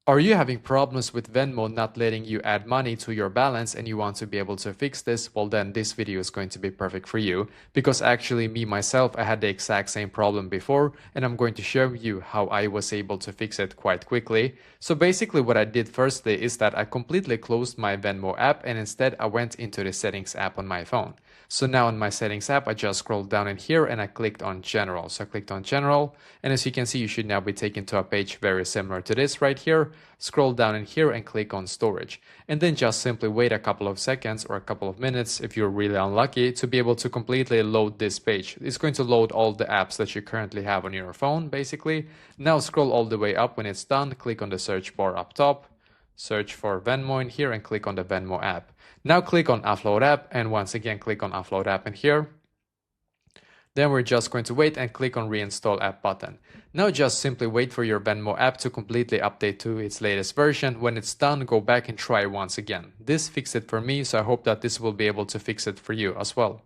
Are you having problems with Venmo not letting you add money to your balance and you want to be able to fix this? Well, then this video is going to be perfect for you, because actually me myself, I had the exact same problem before, and I'm going to show you how I was able to fix it quite quickly. So basically what I did firstly is that I completely closed my Venmo app, and instead I went into the settings app on my phone. So now in my settings app, I just scrolled down in here and I clicked on general. So I clicked on general, and as you can see, you should now be taken to a page very similar to this right here. Scroll down in here and click on storage, and then just simply wait a couple of seconds or a couple of minutes if you're really unlucky to be able to completely load this page. It's going to load all the apps that you currently have on your phone basically. Now scroll all the way up. When it's done, click on the search bar up top, search for Venmo in here and click on the Venmo app. Now click on upload app, and once again click on upload app in here. Then we're just going to wait and click on reinstall app button. Now just simply wait for your Venmo app to completely update to its latest version. When it's done, go back and try once again. This fixed it for me, so I hope that this will be able to fix it for you as well.